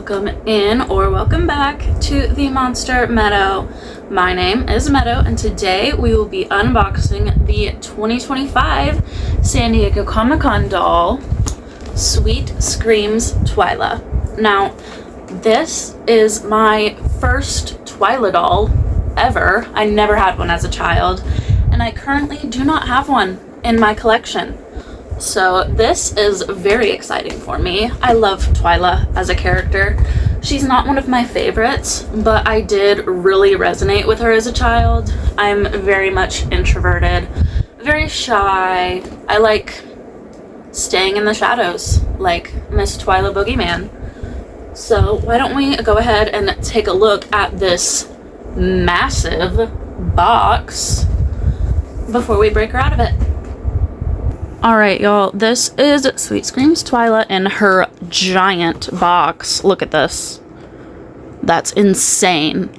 welcome in or welcome back to the Monster Meadow. My name is Meadow and today we will be unboxing the 2025 San Diego Comic-Con doll, Sweet Screams Twyla. Now, this is my first Twyla doll ever. I never had one as a child, and I currently do not have one in my collection. So this is very exciting for me. I love Twyla as a character. She's not one of my favorites, but I did really resonate with her as a child. I'm very much introverted, very shy. I like staying in the shadows, like Miss Twyla Boogeyman. So why don't we go ahead and take a look at this massive box before we break her out of it. Alright, y'all, this is Sweet Screams Twyla in her giant box. Look at this. That's insane.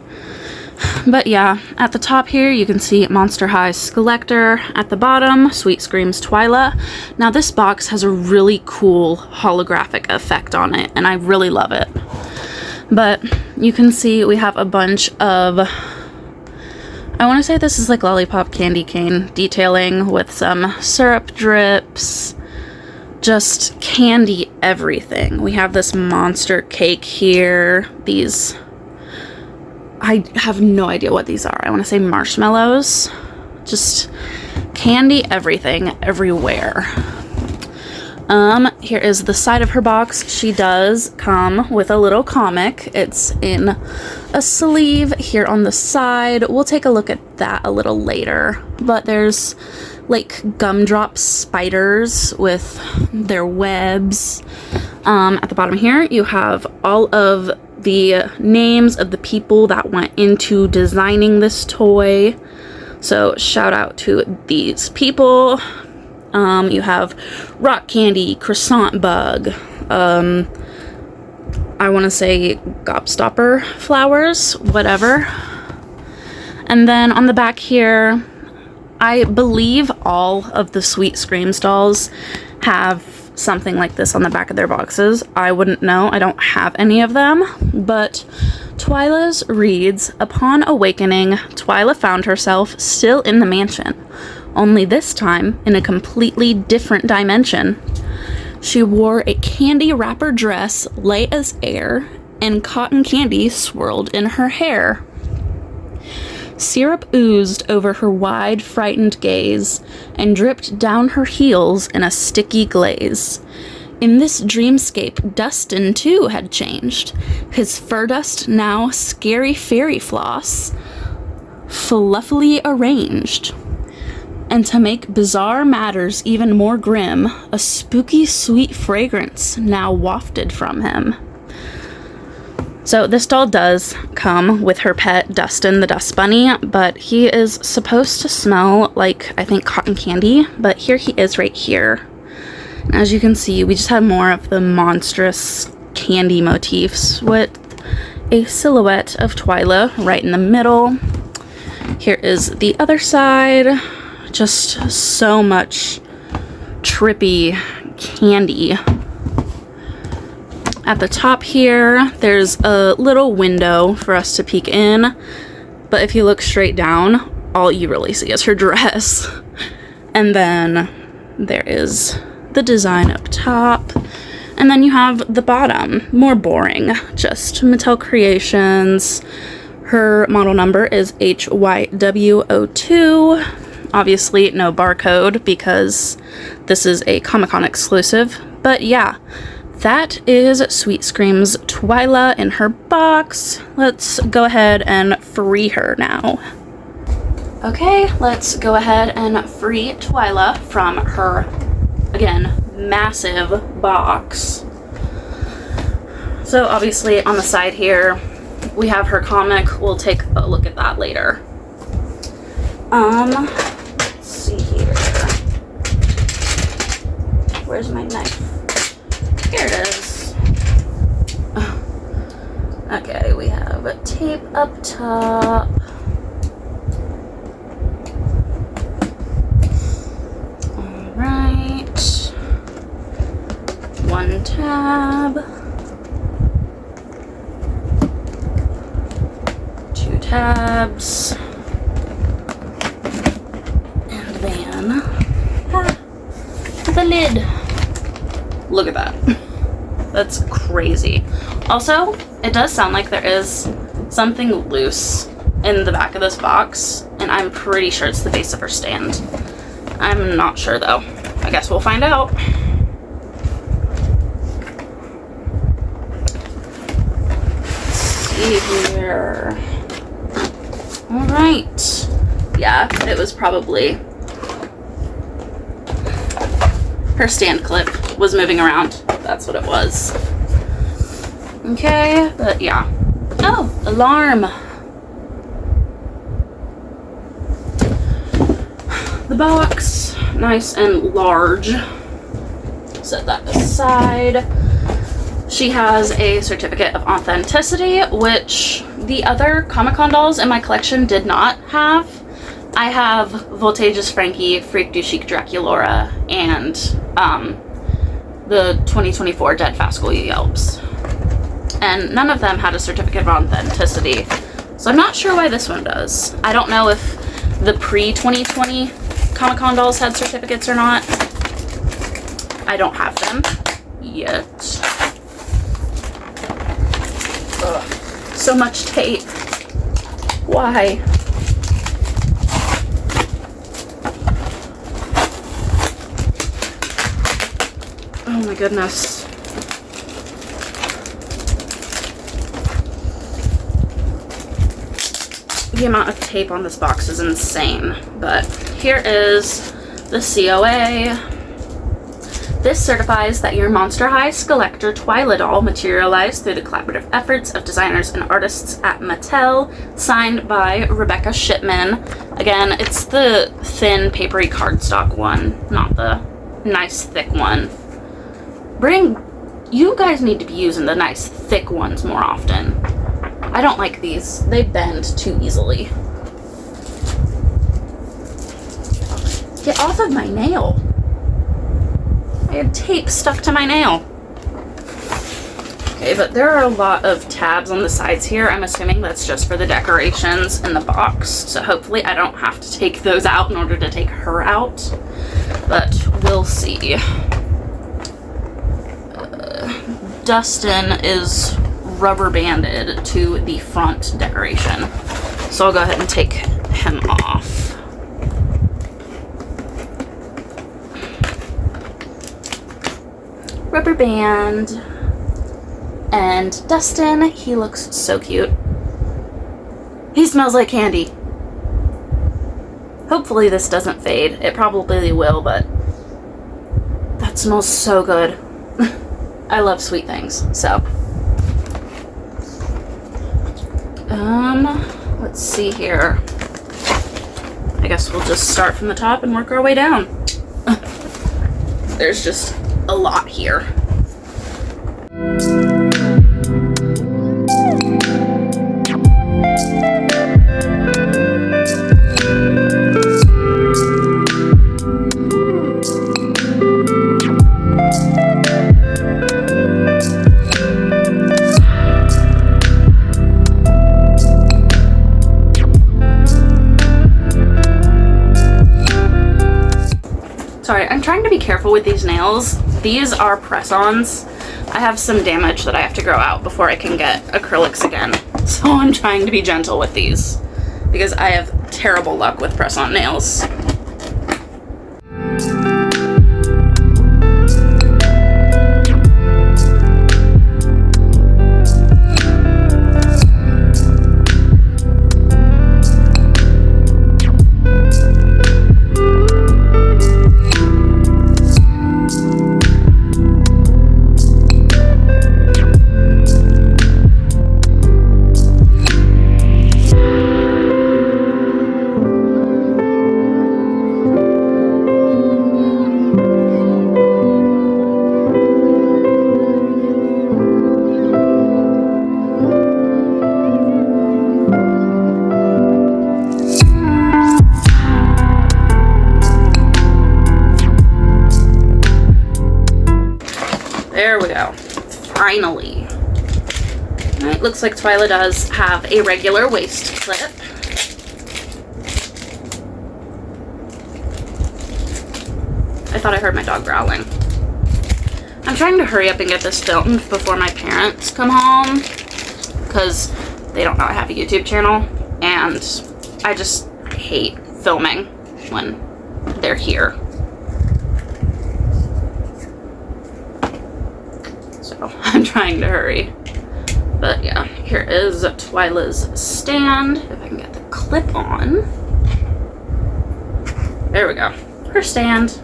But yeah, at the top here, you can see Monster High's Collector. At the bottom, Sweet Screams Twyla. Now, this box has a really cool holographic effect on it, and I really love it. But you can see we have a bunch of, I want to say this is like lollipop candy cane detailing with some syrup drips, just candy everything. We have this monster cake here. These, I have no idea what these are. I want to say marshmallows. Just candy everything everywhere. Here is the side of her box. She does come with a little comic. It's in a sleeve here on the side. We'll take a look at that a little later. But there's like gumdrop spiders with their webs. At the bottom here, you have all of the names of the people that went into designing this toy. So shout out to these people. You have rock candy, croissant bug, I want to say gobstopper flowers, whatever. And then on the back here, I believe all of the Sweet Screams dolls have something like this on the back of their boxes. I wouldn't know. I don't have any of them. But Twyla's reads, "Upon awakening, Twyla found herself still in the mansion, only this time in a completely different dimension. She wore a candy wrapper dress light as air, and cotton candy swirled in her hair. Syrup oozed over her wide, frightened gaze, and dripped down her heels in a sticky glaze. In this dreamscape, Dustin, too, had changed. His fur dust now scary fairy floss, fluffily arranged. And to make bizarre matters even more grim, a spooky sweet fragrance now wafted from him." So this doll does come with her pet, Dustin the Dust Bunny, but he is supposed to smell like, I think, cotton candy, but here he is right here. And as you can see, we just have more of the monstrous candy motifs with a silhouette of Twyla right in the middle. Here is the other side. Just so much trippy candy. At the top here, there's a little window for us to peek in, but if you look straight down, all you really see is her dress. And then there is the design up top, and then you have the bottom, more boring, just Mattel Creations. Her model number is HYW02. Obviously, no barcode because this is a Comic-Con exclusive. But yeah, that is Sweet Screams Twyla in her box. Let's go ahead and free her now. Okay, let's go ahead and free Twyla from her, again, massive box. So obviously on the side here, we have her comic. We'll take a look at that later. Let's see here. Where's my knife? Here it is. Okay, we have a tape up top. Alright. One tab. tabs. And then the lid. Look at that. That's crazy. Also, it does sound like there is something loose in the back of this box, and I'm pretty sure it's the base of her stand. I'm not sure though. I guess we'll find out. Let's see here. All right. Yeah, it was probably her stand clip was moving around. That's what it was. Okay, but yeah. Oh, alarm. The box, nice and large. Set that aside. She has a certificate of authenticity, which the other Comic-Con dolls in my collection did not have. I have Voltage's Frankie, Freak du Chic Draculaura, and the 2024 Dead Fascal Yelps. And none of them had a certificate of authenticity, so I'm not sure why this one does. I don't know if the pre-2020 Comic-Con dolls had certificates or not. I don't have them yet. Ugh, so much tape. Why? Oh my goodness. The amount of tape on this box is insane, but here is the COA. This certifies that your Monster High Skeletor Twyla doll materialized through the collaborative efforts of designers and artists at Mattel, signed by Rebecca Shipman. Again, it's the thin, papery cardstock one, not the nice, thick one. You guys need to be using the nice, thick ones more often. I don't like these. They bend too easily. Get off of my nail. I had tape stuck to my nail. Okay, but there are a lot of tabs on the sides here. I'm assuming that's just for the decorations in the box. So hopefully I don't have to take those out in order to take her out. But we'll see. Dustin is rubber banded to the front decoration. So I'll go ahead and take him off. Rubber band. And Dustin, he looks so cute. He smells like candy. Hopefully this doesn't fade. It probably will, but that smells so good. I love sweet things, so. Let's see here. I guess we'll just start from the top and work our way down. There's just a lot here. Sorry, I'm trying to be careful with these nails. These are press-ons. I have some damage that I have to grow out before I can get acrylics again. So I'm trying to be gentle with these because I have terrible luck with press-on nails. There we go. Finally. Alright, looks like Twyla does have a regular waist clip. I thought I heard my dog growling. I'm trying to hurry up and get this filmed before my parents come home, because they don't know I have a YouTube channel, and I just hate filming when they're here. So I'm trying to hurry. But yeah, here is Twyla's stand. If I can get the clip on. There we go. Her stand.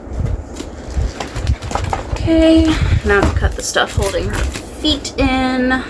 Okay, now to cut the stuff holding her feet in.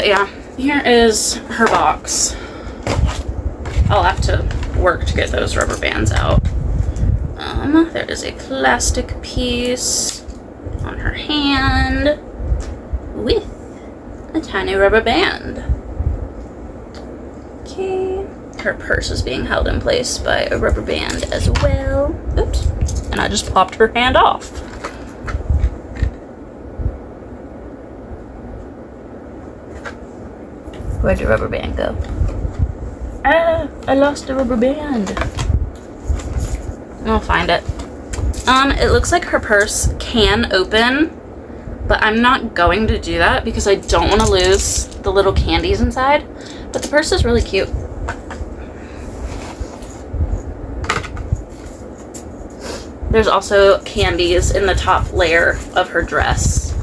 Yeah, here is her box. I'll have to work to get those rubber bands out. There is a plastic piece on her hand with a tiny rubber band. Okay, her purse is being held in place by a rubber band as well. Oops, and I just popped her hand off. Where'd the rubber band go? Ah, I lost the rubber band. I'll find it. It looks like her purse can open, but I'm not going to do that because I don't want to lose the little candies inside. But the purse is really cute. There's also candies in the top layer of her dress.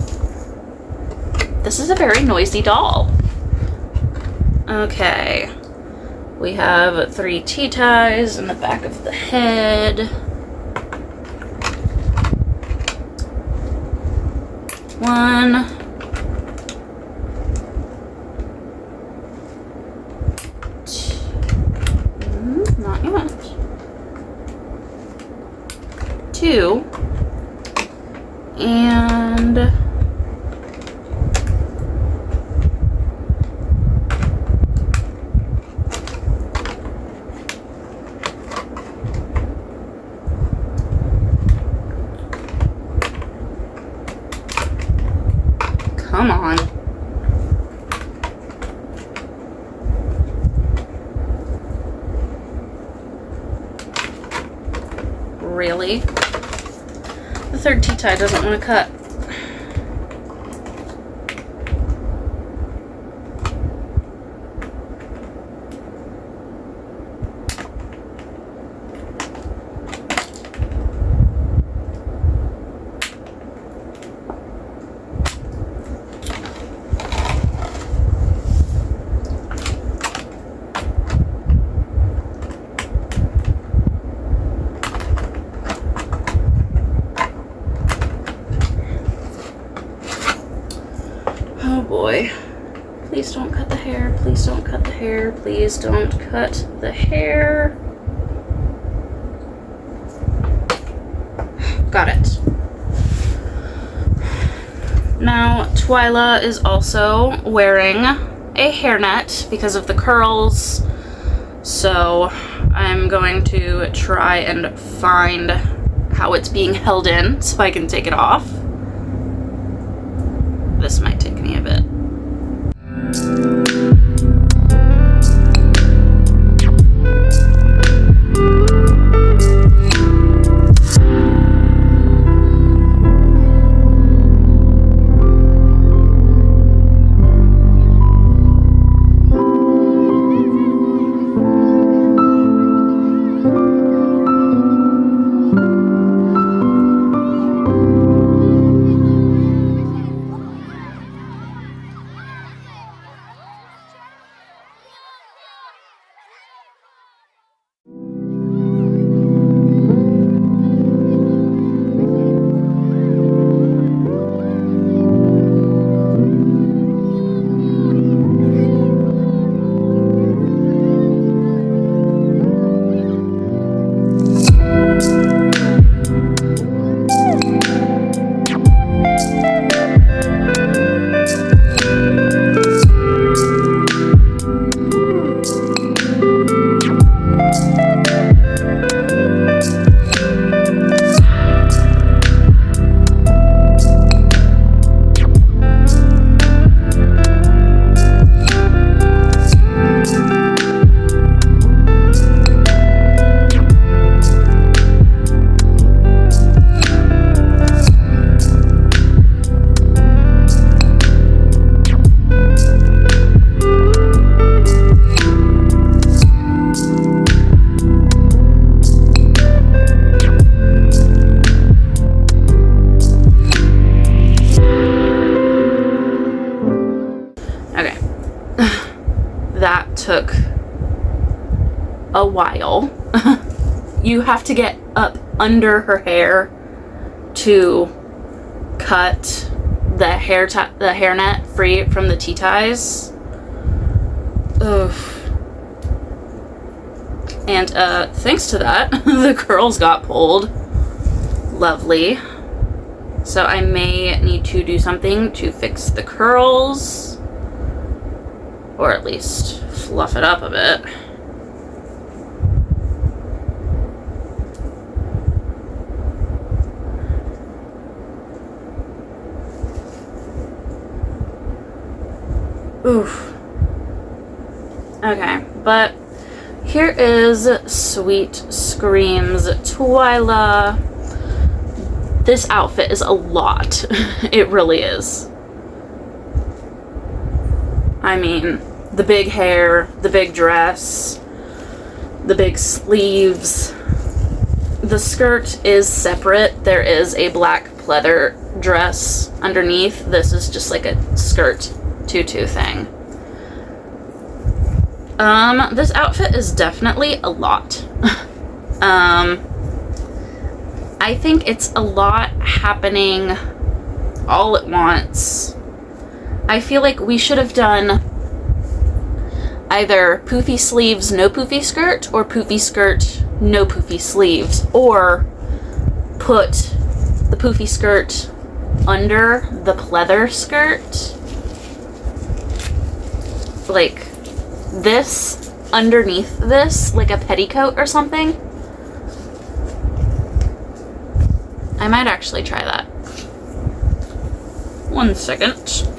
This is a very noisy doll. Okay, we have 3 tea ties in the back of the head. 1, not yet. 2, and come on. Really? The 3rd tea tie doesn't want to cut. Oh boy. Please don't cut the hair. Please don't cut the hair. Please don't cut the hair. Got it. Now, Twyla is also wearing a hairnet because of the curls. So I'm going to try and find how it's being held in so I can take it off. This might take me a bit. took a while. You have to get up under her hair to cut the hairnet free from the T-ties. Ugh. And thanks to that, the curls got pulled. Lovely. So I may need to do something to fix the curls, or at least fluff it up a bit. Oof. Okay, but here is Sweet Scream's Twyla. This outfit is a lot. It really is. I mean, the big hair, the big dress, the big sleeves. The skirt is separate. There is a black pleather dress underneath. This is just like a skirt tutu thing. This outfit is definitely a lot. I think it's a lot happening all at once. I feel like we should have done either poofy sleeves, no poofy skirt, or poofy skirt, no poofy sleeves, or put the poofy skirt under the pleather skirt. Like this underneath this, like a petticoat or something. I might actually try that. 1 second.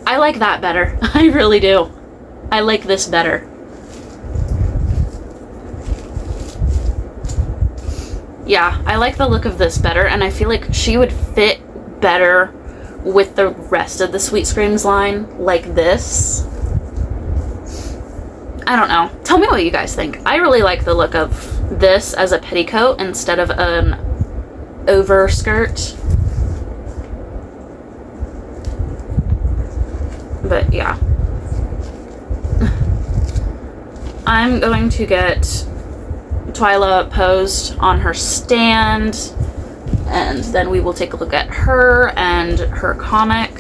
I like that better. I really do. I like this better. Yeah, I like the look of this better, and I feel like she would fit better with the rest of the Sweet Screams line, like this. I don't know. Tell me what you guys think. I really like the look of this as a petticoat instead of an overskirt. But yeah. I'm going to get Twyla posed on her stand, and then we will take a look at her and her comic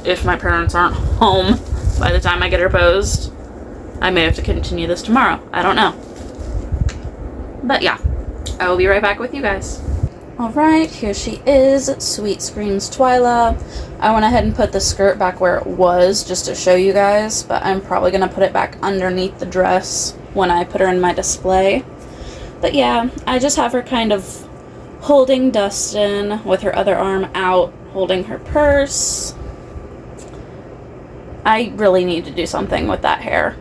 if my parents aren't home by the time I get her posed. I may have to continue this tomorrow. I don't know. But yeah, I will be right back with you guys. Alright, here she is, Sweet Screams Twyla. I went ahead and put the skirt back where it was just to show you guys, but I'm probably going to put it back underneath the dress when I put her in my display. But yeah, I just have her kind of holding Dustin with her other arm out, holding her purse. I really need to do something with that hair.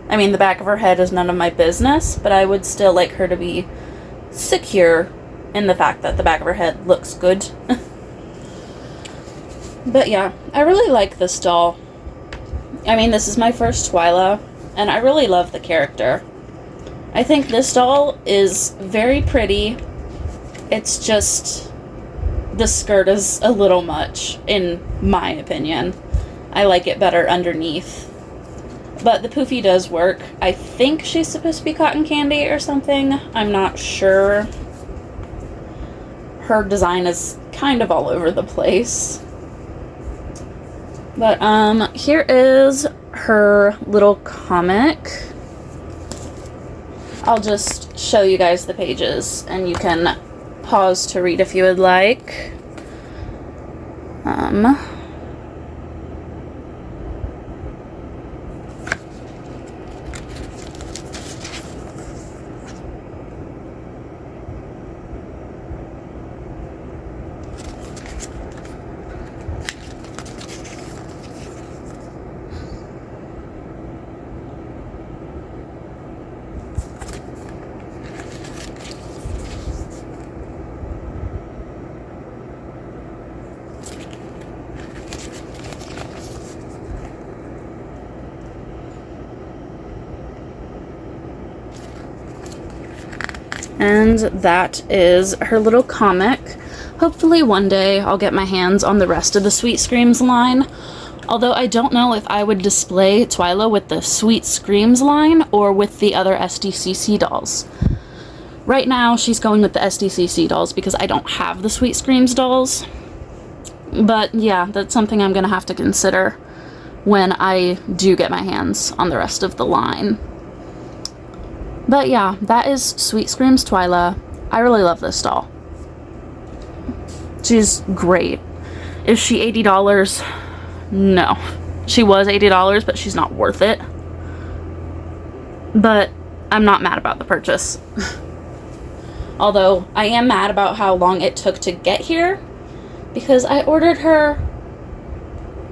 I mean, the back of her head is none of my business, but I would still like her to be secure in the fact that the back of her head looks good. But yeah, I really like this doll. I mean, this is my first Twyla, and I really love the character. I think this doll is very pretty. It's just the skirt is a little much, in my opinion. I like it better underneath. But the poofy does work. I think she's supposed to be cotton candy or something. I'm not sure. Her design is kind of all over the place. But here is her little comic. I'll just show you guys the pages, and you can pause to read if you would like. And that is her little comic. Hopefully one day I'll get my hands on the rest of the Sweet Screams line. Although I don't know if I would display Twyla with the Sweet Screams line or with the other SDCC dolls. Right now she's going with the SDCC dolls because I don't have the Sweet Screams dolls. But yeah, that's something I'm gonna have to consider when I do get my hands on the rest of the line. But yeah, that is Sweet Screams Twyla. I really love this doll. She's great. Is she $80? No. She was $80, but she's not worth it. But I'm not mad about the purchase. Although, I am mad about how long it took to get here, because I ordered her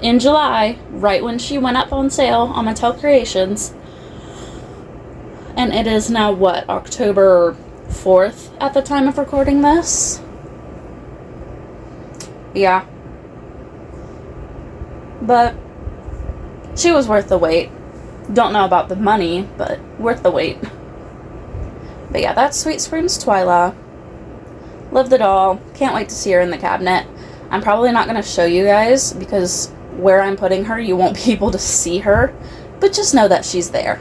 in July, right when she went up on sale on Mattel Creations. And it is now, what, October 4th at the time of recording this? Yeah. But she was worth the wait. Don't know about the money, but worth the wait. But yeah, that's Sweet Screams Twyla. Love the doll. Can't wait to see her in the cabinet. I'm probably not going to show you guys because where I'm putting her, you won't be able to see her. But just know that she's there.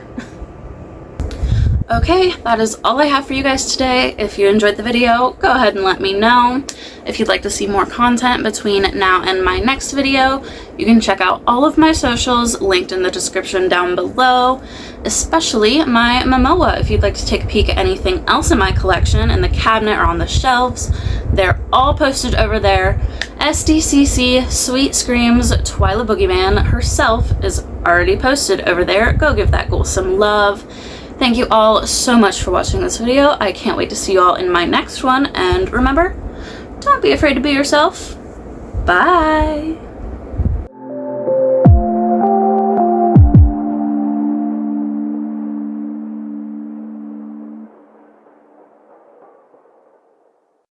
Okay, that is all I have for you guys today. If you enjoyed the video, go ahead and let me know. If you'd like to see more content between now and my next video, you can check out all of my socials linked in the description down below, especially my Momoa. If you'd like to take a peek at anything else in my collection in the cabinet or on the shelves, they're all posted over there. SDCC Sweet Screams Twyla Boogeyman herself is already posted over there. Go give that girl some love. Thank you all so much for watching this video. I can't wait to see you all in my next one. And remember, don't be afraid to be yourself. Bye!